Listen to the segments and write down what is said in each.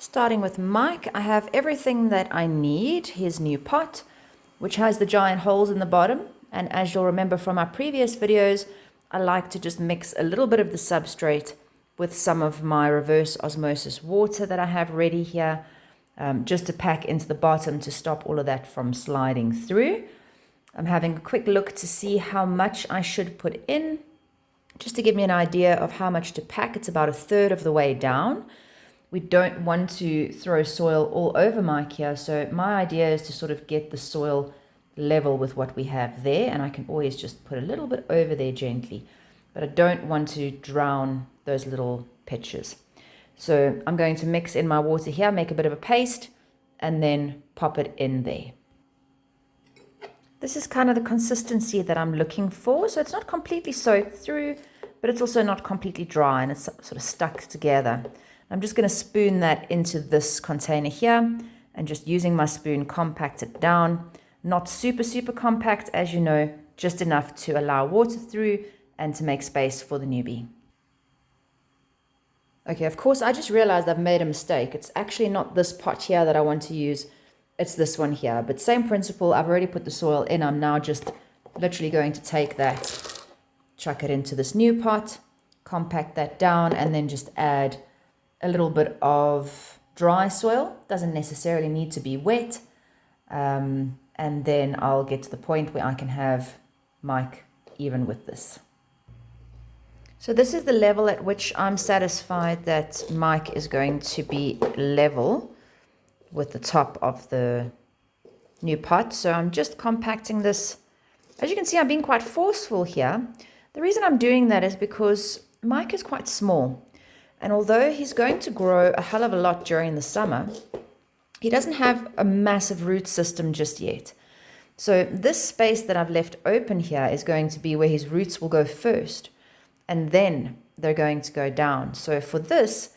Starting with Mike, I have everything that I need. His new pot, which has the giant holes in the bottom. And as you'll remember from my previous videos, I like to just mix a little bit of the substrate with some of my reverse osmosis water that I have ready here, just to pack into the bottom to stop all of that from sliding through. I'm having a quick look to see how much I should put in, just to give me an idea of how much to pack. It's about 1/3 of the way down. We don't want to throw soil all over Mike here, so my idea is to sort of get the soil level with what we have there, and I can always just put a little bit over there gently, but I don't want to drown those little pitches. So I'm going to mix in my water here, make a bit of a paste, and then pop it in there. This is kind of the consistency that I'm looking for, so it's not completely soaked through, but it's also not completely dry, and it's sort of stuck together. I'm just going to spoon that into this container here, and just using my spoon compact it down. Not super compact, as you know, just enough to allow water through and to make space for the newbie. Okay, of course, I just realized I've made a mistake. It's actually not this pot here that I want to use. It's this one here. But same principle, I've already put the soil in. I'm now just literally going to take that, chuck it into this new pot, compact that down, and then just add a little bit of dry soil. Doesn't necessarily need to be wet. And then I'll get to the point where I can have Mike even with this. So this is the level at which I'm satisfied that Mike is going to be level with the top of the new pot. So I'm just compacting this. As you can see, I'm being quite forceful here. The reason I'm doing that is because Mike is quite small. And although he's going to grow a hell of a lot during the summer, he doesn't have a massive root system just yet. So this space that I've left open here is going to be where his roots will go first, and then they're going to go down. So for this,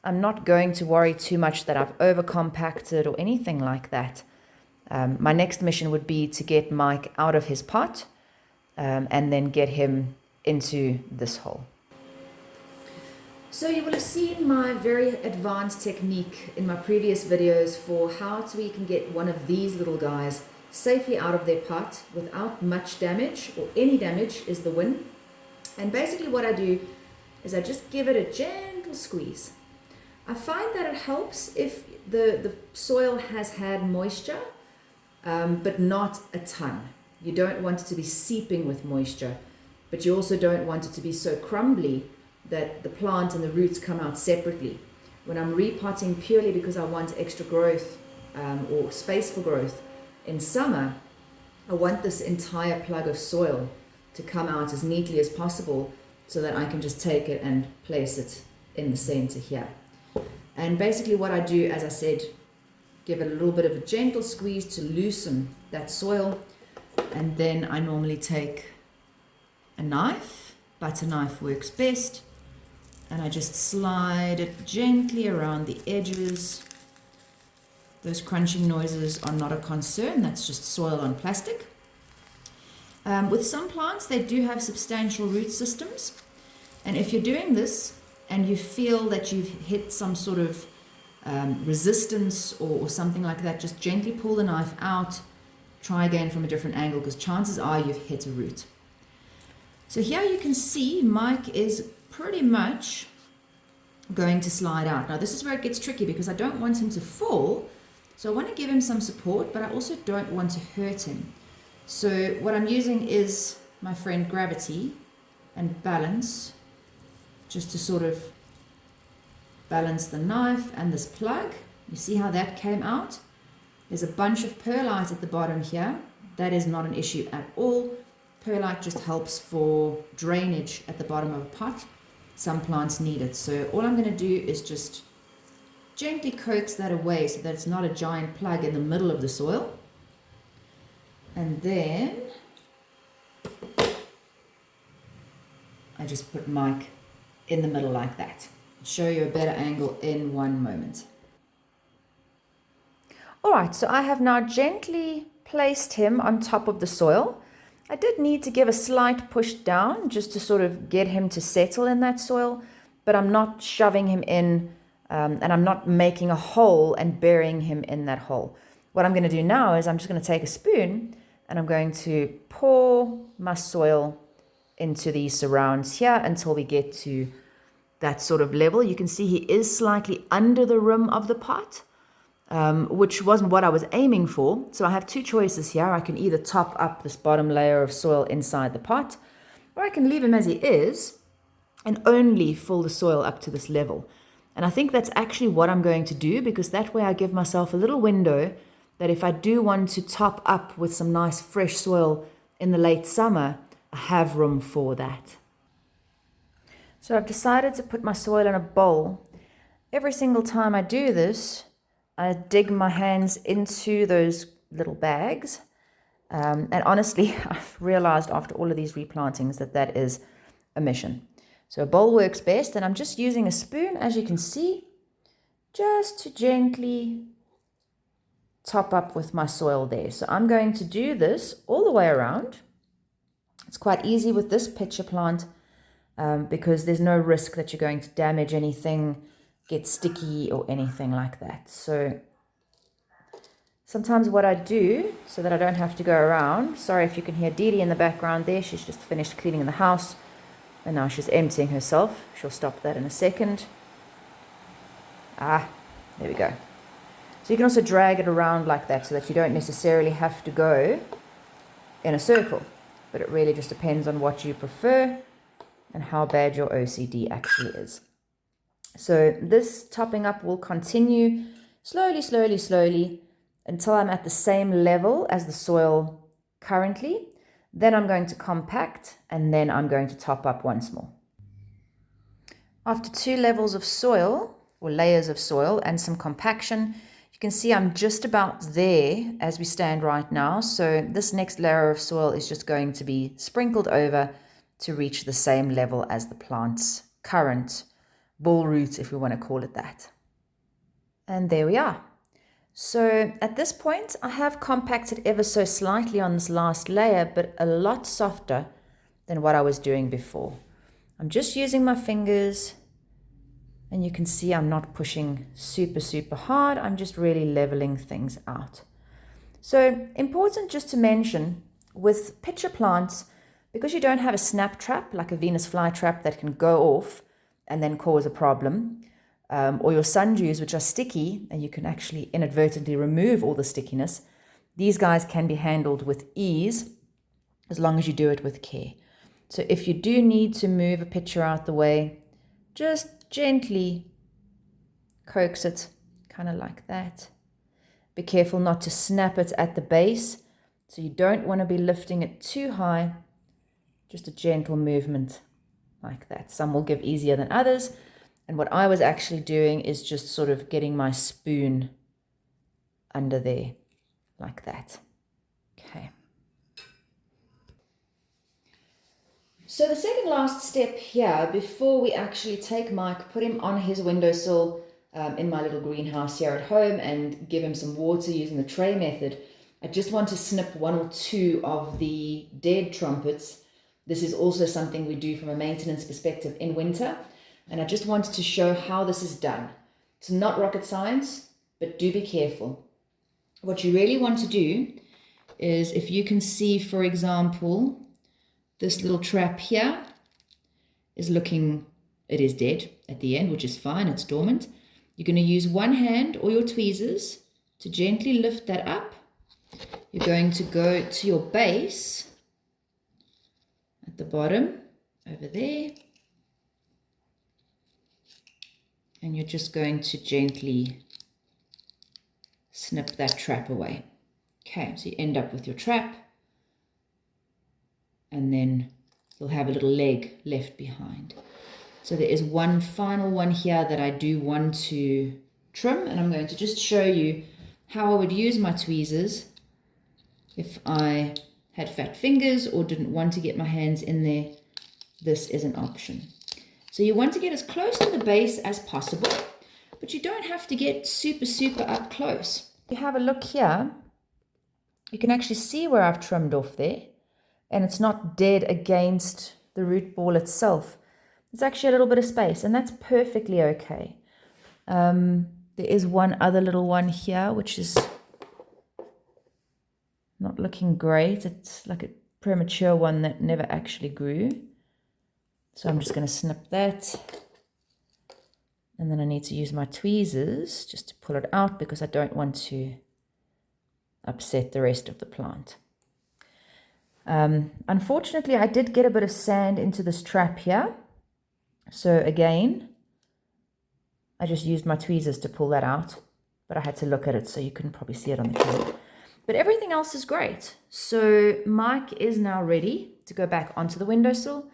I'm not going to worry too much that I've over-compacted or anything like that. My next mission would be to get Mike out of his pot and then get him into this hole. So you will have seen my very advanced technique in my previous videos for how we can get one of these little guys safely out of their pot without much damage, or any damage is the win. And basically what I do is I just give it a gentle squeeze. I find that it helps if the soil has had moisture, but not a ton. You don't want it to be seeping with moisture, but you also don't want it to be so crumbly that the plant and the roots come out separately. When I'm repotting purely because I want extra growth or space for growth in summer, I want this entire plug of soil to come out as neatly as possible so that I can just take it and place it in the center here. And basically what I do, as I said, give it a little bit of a gentle squeeze to loosen that soil, and then I normally take a knife. Butter knife works best. And I just slide it gently around the edges. Those crunching noises are not a concern. That's just soil on plastic. With some plants, they do have substantial root systems. And if you're doing this and you feel that you've hit some sort of resistance or something like that, just gently pull the knife out. Try again from a different angle, because chances are you've hit a root. So here you can see Mike is pretty much going to slide out. Now this is where it gets tricky, because I don't want him to fall, so I want to give him some support, but I also don't want to hurt him. So what I'm using is my friend gravity and balance, just to sort of balance the knife and this plug. You see how that came out? There's a bunch of perlite at the bottom here. That is not an issue at all. Perlite just helps for drainage at the bottom of a pot. Some plants need it. So all I'm going to do is just gently coax that away so that it's not a giant plug in the middle of the soil. And then I just put Mike in the middle like that. I'll show you a better angle in one moment. All right, so I have now gently placed him on top of the soil. I did need to give a slight push down just to sort of get him to settle in that soil, but I'm not shoving him in and I'm not making a hole and burying him in that hole. What I'm going to do now is I'm just going to take a spoon and I'm going to pour my soil into these surrounds here until we get to that sort of level. You can see he is slightly under the rim of the pot, which wasn't what I was aiming for. So I have two choices here. I can either top up this bottom layer of soil inside the pot, or I can leave him as he is and only fill the soil up to this level. And I think that's actually what I'm going to do, because that way I give myself a little window that if I do want to top up with some nice fresh soil in the late summer, I have room for that. So I've decided to put my soil in a bowl. Every single time I do this, I dig my hands into those little bags. And honestly, I've realized after all of these replantings that is a mission. So a bowl works best, and I'm just using a spoon, as you can see, just to gently top up with my soil there. So I'm going to do this all the way around. It's quite easy with this pitcher plant because there's no risk that you're going to damage anything, get sticky or anything like that. So sometimes what I do, so that I don't have to go around, sorry if you can hear Dee Dee in the background there, she's just finished cleaning the house and now she's emptying herself. She'll stop that in a second. There we go. So you can also drag it around like that so that you don't necessarily have to go in a circle, but it really just depends on what you prefer and how bad your OCD actually is. So this topping up will continue slowly, slowly, slowly until I'm at the same level as the soil currently. Then I'm going to compact, and then I'm going to top up once more. After 2 levels of soil, or layers of soil, and some compaction, you can see I'm just about there as we stand right now. So this next layer of soil is just going to be sprinkled over to reach the same level as the plant's current ball root, if we want to call it that. And there we are. So at this point, I have compacted ever so slightly on this last layer, but a lot softer than what I was doing before. I'm just using my fingers, and you can see I'm not pushing super, super hard. I'm just really leveling things out. So important just to mention, with pitcher plants, because you don't have a snap trap, like a Venus flytrap that can go off and then cause a problem, or your sundews, which are sticky, and you can actually inadvertently remove all the stickiness, these guys can be handled with ease as long as you do it with care. So if you do need to move a pitcher out the way, just gently coax it, kind of like that. Be careful not to snap it at the base, so you don't want to be lifting it too high. Just a gentle movement like that. Some will give easier than others, and what I was actually doing is just sort of getting my spoon under there like that. Okay. So the second last step here, before we actually take Mike, put him on his windowsill in my little greenhouse here at home and give him some water using the tray method, I just want to snip 1 or 2 of the dead trumpets. This is also something we do from a maintenance perspective in winter, and I just wanted to show how this is done. It's not rocket science, but do be careful. What you really want to do is, if you can see, for example, this little trap here is looking, it is dead at the end, which is fine, it's dormant. You're going to use one hand or your tweezers to gently lift that up. You're going to go to your base at the bottom, over there. And you're just going to gently snip that trap away. Okay, so you end up with your trap, and then you'll have a little leg left behind. So there is one final one here that I do want to trim, and I'm going to just show you how I would use my tweezers if I had fat fingers or didn't want to get my hands in there. This is an option. So you want to get as close to the base as possible, but you don't have to get super, super up close. If you have a look here, you can actually see where I've trimmed off there, and it's not dead against the root ball itself. There's actually a little bit of space, and that's perfectly okay. There is one other little one here, which is not looking great. It's like a premature one that never actually grew. So I'm just going to snip that. And then I need to use my tweezers just to pull it out because I don't want to upset the rest of the plant. Unfortunately, I did get a bit of sand into this trap here. So again, I just used my tweezers to pull that out, but I had to look at it so you couldn't probably see it on the camera. But everything else is great. So Mike is now ready to go back onto the windowsill.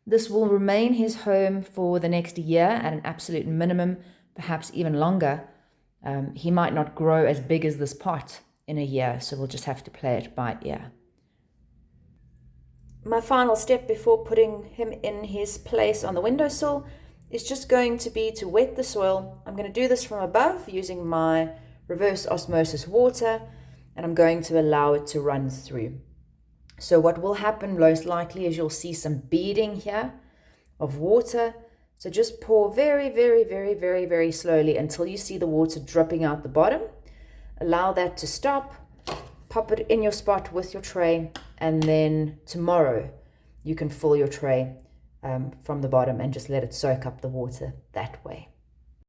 This will remain his home for the next year at an absolute minimum, perhaps even longer. He might not grow as big as this pot in a year, so we'll just have to play it by ear. My final step before putting him in his place on the windowsill is just going to be to wet the soil. I'm going to do this from above using my reverse osmosis water, and I'm going to allow it to run through. So what will happen most likely is you'll see some beading here of water. So just pour very, very, very, very, very slowly until you see the water dripping out the bottom. Allow that to stop. Pop it in your spot with your tray, and then tomorrow you can fill your tray from the bottom and just let it soak up the water that way.